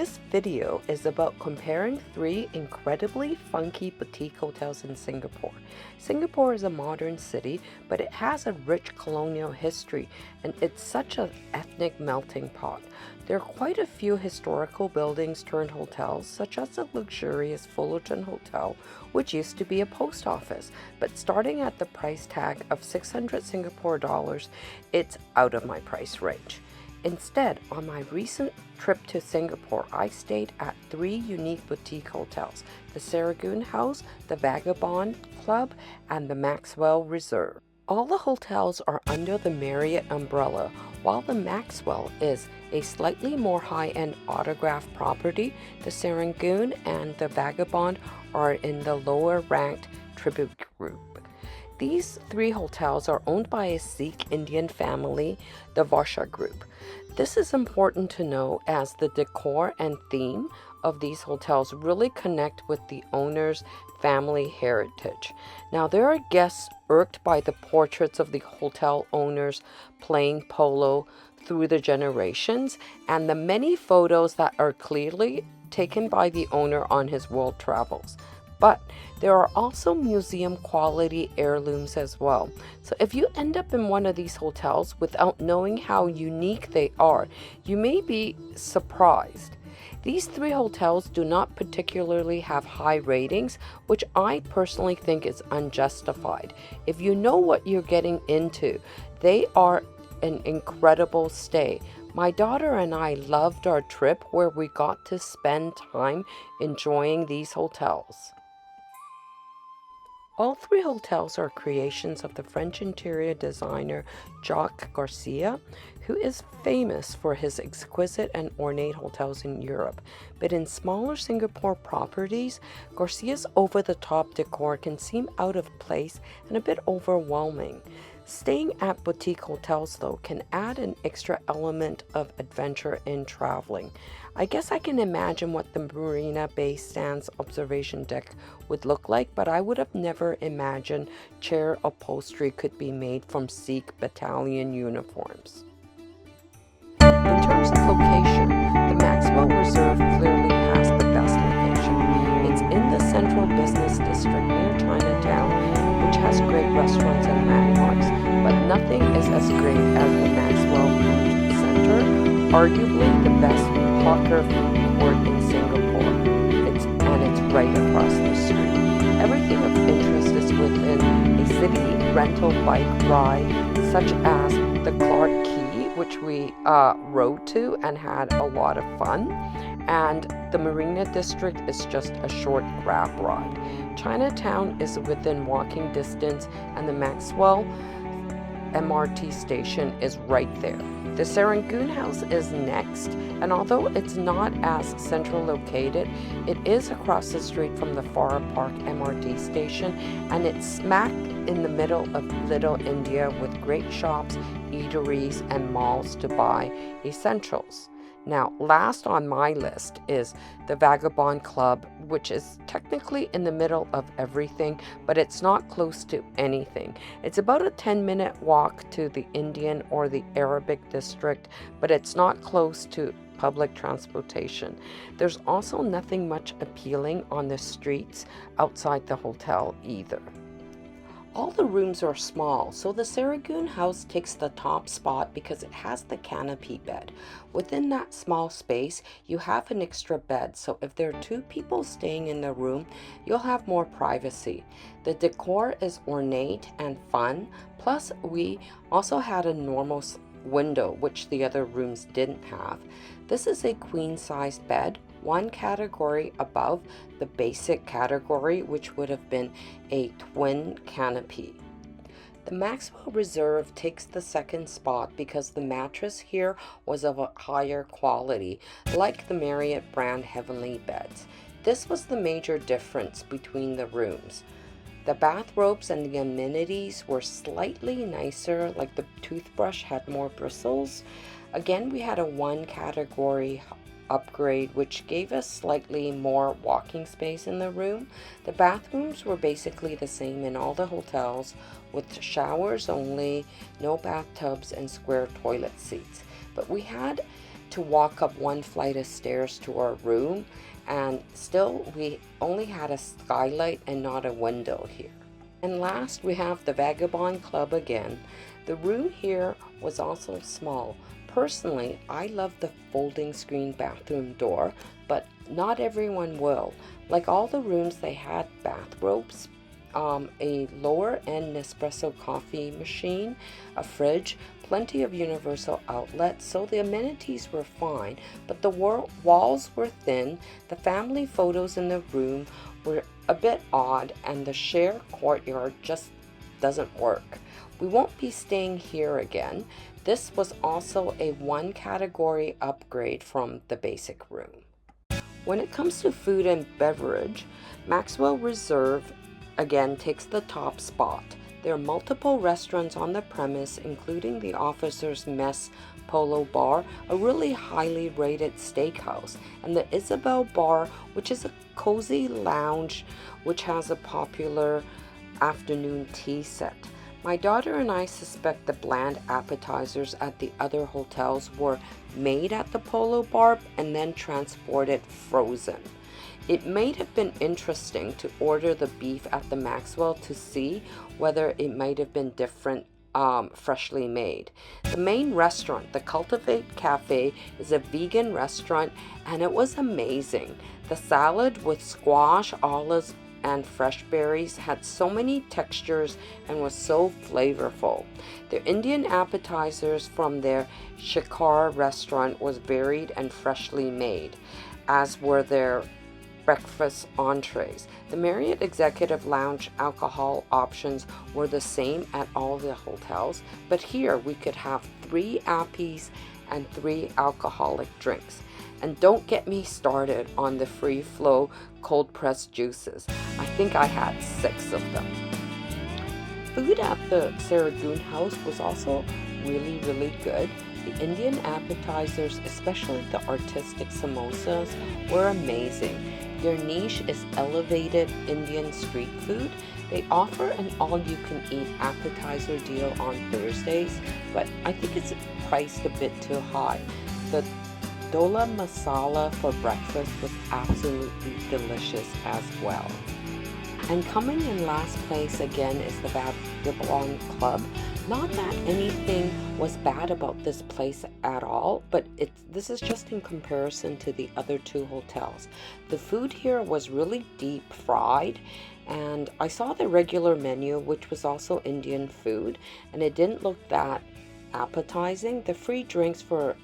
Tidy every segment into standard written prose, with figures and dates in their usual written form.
This video is about comparing 3 incredibly funky boutique hotels in Singapore. Singapore is a modern city, but it has a rich colonial history, and it's such an ethnic melting pot. There are quite a few historical buildings turned hotels, such as the luxurious Fullerton Hotel, which used to be a post office, but starting at the price tag of 600 Singapore dollars, it's out of my price range. Instead, on my recent trip to Singapore, I stayed at 3 unique boutique hotels, the Serangoon House, the Vagabond Club, and the Maxwell Reserve. All the hotels are under the Marriott umbrella, while the Maxwell is a slightly more high-end autograph property. The Serangoon and the Vagabond are in the lower-ranked tribute group. These 3 hotels are owned by a Sikh Indian family, the Marriott Group. This is important to know as the decor and theme of these hotels really connect with the owner's family heritage. Now, there are guests irked by the portraits of the hotel owners playing polo through the generations and the many photos that are clearly taken by the owner on his world travels. But there are also museum quality heirlooms as well. So if you end up in one of these hotels without knowing how unique they are, you may be surprised. These 3 hotels do not particularly have high ratings, which I personally think is unjustified. If you know what you're getting into, they are an incredible stay. My daughter and I loved our trip where we got to spend time enjoying these hotels. All 3 hotels are creations of the French interior designer Jacques Garcia, who is famous for his exquisite and ornate hotels in Europe. But in smaller Singapore properties, Garcia's over-the-top decor can seem out of place and a bit overwhelming. Staying at boutique hotels, though, can add an extra element of adventure in traveling. I guess I can imagine what the Marina Bay Sands observation deck would look like, but I would have never imagined chair upholstery could be made from Sikh battalion uniforms. In terms of location, the Maxwell Reserve clearly has the best location. It's in the central business district near Chinatown, which has great restaurants and landmarks, but nothing is as great as the Maxwell Center, arguably the best hawker food court in Singapore. It's right across the street. Everything of interest is within a city rental bike ride, such as the Clarke Quay, which we rode to and had a lot of fun. And the Marina District is just a short grab ride. Chinatown is within walking distance, and the Maxwell MRT station is right there. The Serangoon House is next, and although it's not as central located, it is across the street from the Farrer Park MRT station, and it's smack in the middle of Little India with great shops, eateries, and malls to buy essentials. Now, last on my list is the Vagabond Club, which is technically in the middle of everything, but it's not close to anything. It's about a 10-minute walk to the Indian or the Arabic district, but it's not close to public transportation. There's also nothing much appealing on the streets outside the hotel either. All the rooms are small, so the Serangoon House takes the top spot because it has the canopy bed. Within that small space, you have an extra bed, so if there are 2 people staying in the room, you'll have more privacy. The decor is ornate and fun, plus we also had a normal window, which the other rooms didn't have. This is a queen-sized bed, 1 category above the basic category, which would have been a twin canopy. The Maxwell Reserve takes the 2nd spot because the mattress here was of a higher quality, like the Marriott brand Heavenly Beds. This was the major difference between the rooms. The bathrobes and the amenities were slightly nicer, like the toothbrush had more bristles. Again, we had a 1 category upgrade, which gave us slightly more walking space in the room. The bathrooms were basically the same in all the hotels, with showers only, no bathtubs, and square toilet seats. But we had to walk up one flight of stairs to our room, and still we only had a skylight and not a window here. And last, we have the Vagabond Club again. The room here was also small. Personally, I love the folding screen bathroom door, but not everyone will. Like all the rooms, they had bathrobes, a lower end Nespresso coffee machine, a fridge, plenty of universal outlets, so the amenities were fine, but the walls were thin, the family photos in the room were a bit odd, and the shared courtyard just doesn't work. We won't be staying here again. This was also a one category upgrade from the basic room. When it comes to food and beverage, Maxwell Reserve again takes the top spot. There are multiple restaurants on the premise, including the Officer's Mess Polo Bar, a really highly rated steakhouse, and the Isabel Bar, which is a cozy lounge which has a popular afternoon tea set. My daughter and I suspect the bland appetizers at the other hotels were made at the Polo Bar and then transported frozen. It may have been interesting to order the beef at the Maxwell to see whether it might have been different, freshly made. The main restaurant, the Cultivate Cafe, is a vegan restaurant, and it was amazing. The salad with squash, olives, and fresh berries had so many textures and was so flavorful. The Indian appetizers from their Shikar restaurant was varied and freshly made, as were their breakfast entrees. The Marriott Executive Lounge alcohol options were the same at all the hotels, but here we could have 3 appies and 3 alcoholic drinks. And don't get me started on the free flow cold pressed juices. I think I had 6 of them. Food at the Serangoon House was also really good. The Indian appetizers, especially the artistic samosas, were amazing. Their niche is elevated Indian street food. They offer an all-you-can-eat appetizer deal on Thursdays, but I think it's priced a bit too high. The Dola masala for breakfast was absolutely delicious as well. And coming in last place again is the Vagabond Club. Not that anything was bad about this place at all, but this is just in comparison to the other 2 hotels. The food here was really deep fried, and I saw the regular menu, which was also Indian food, and it didn't look that appetizing. The free drinks for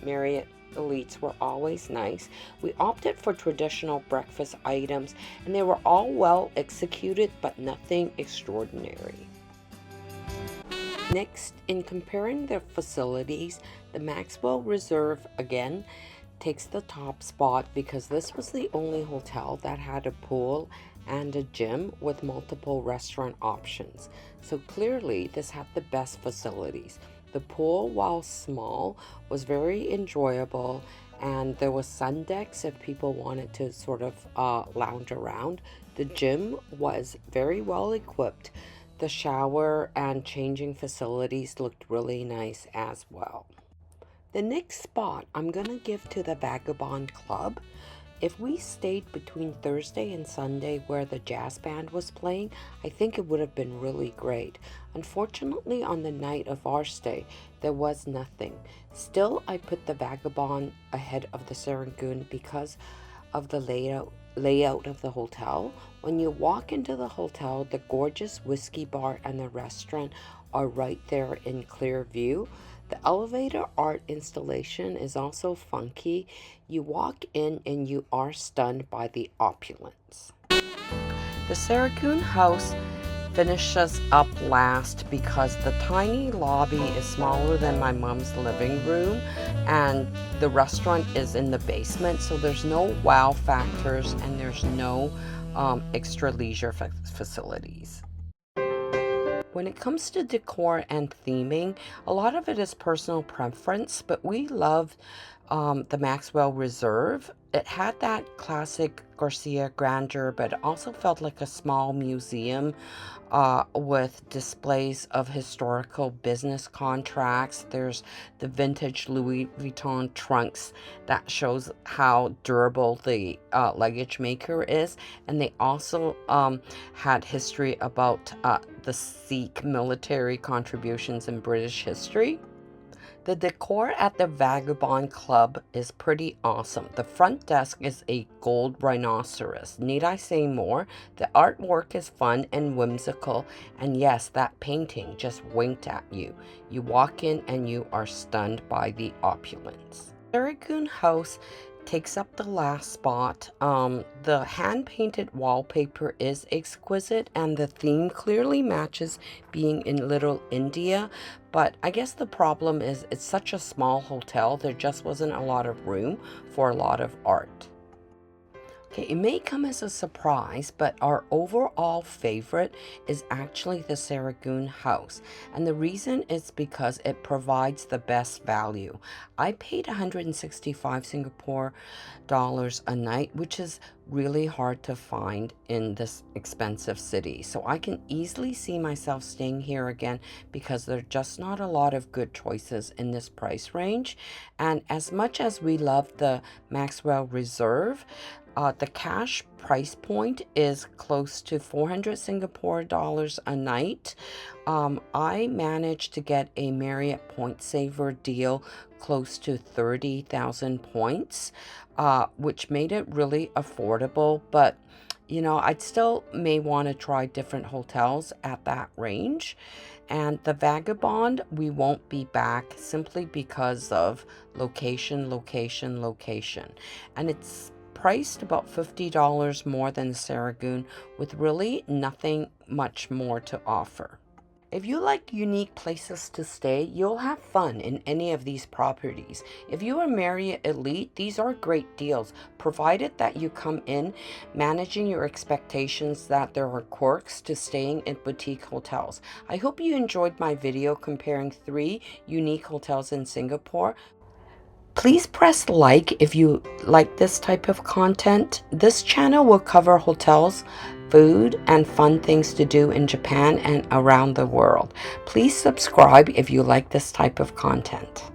Marriott Elites were always nice. We opted for traditional breakfast items, and they were all well executed, but nothing extraordinary. Next, in comparing their facilities, the Maxwell Reserve again takes the top spot because this was the only hotel that had a pool and a gym with multiple restaurant options. So clearly this had the best facilities. The pool, while small, was very enjoyable, and there was sun decks if people wanted to sort of lounge around. The gym was very well equipped. The shower and changing facilities looked really nice as well. The next spot I'm going to give to the Vagabond Club. If we stayed between Thursday and Sunday where the jazz band was playing, I think it would have been really great. Unfortunately, on the night of our stay, there was nothing. Still, I put the Vagabond ahead of the Serangoon because of the layout of the hotel. When you walk into the hotel, the gorgeous whiskey bar and the restaurant are right there in clear view. The elevator art installation is also funky. You walk in and you are stunned by the opulence. The Serangoon House finishes up last because the tiny lobby is smaller than my mom's living room, and the restaurant is in the basement, so there's no wow factors and there's no extra leisure facilities. When it comes to decor and theming, a lot of it is personal preference, but we love the Maxwell Reserve. It had that classic Garcia grandeur, but it also felt like a small museum with displays of historical business contracts. There's the vintage Louis Vuitton trunks that shows how durable the luggage maker is. And they also had history about the Sikh military contributions in British history. The decor at the Vagabond Club is pretty awesome. The front desk is a gold rhinoceros. Need I say more? The artwork is fun and whimsical, and yes, that painting just winked at you. You walk in and you are stunned by the opulence. Serangoon House takes up the last spot. The hand-painted wallpaper is exquisite, and the theme clearly matches being in Little India. But I guess the problem is it's such a small hotel, there just wasn't a lot of room for a lot of art. Okay, it may come as a surprise, but our overall favorite is actually the Serangoon House. And the reason is because it provides the best value. I paid 165 Singapore dollars a night, which is really hard to find in this expensive city. So I can easily see myself staying here again because there are just not a lot of good choices in this price range. And as much as we love the Maxwell Reserve, the cash price point is close to 400 Singapore dollars a night. I managed to get a Marriott Point Saver deal close to 30,000 points, which made it really affordable. But you know, I'd still may want to try different hotels at that range. And the Vagabond, we won't be back simply because of location, location, location. And it's priced about $50 more than Serangoon, with really nothing much more to offer. If you like unique places to stay, you'll have fun in any of these properties. If you are Marriott Elite, these are great deals, provided that you come in managing your expectations that there are quirks to staying in boutique hotels. I hope you enjoyed my video comparing 3 unique hotels in Singapore. Please press like if you like this type of content. This channel will cover hotels, food, and fun things to do in Japan and around the world. Please subscribe if you like this type of content.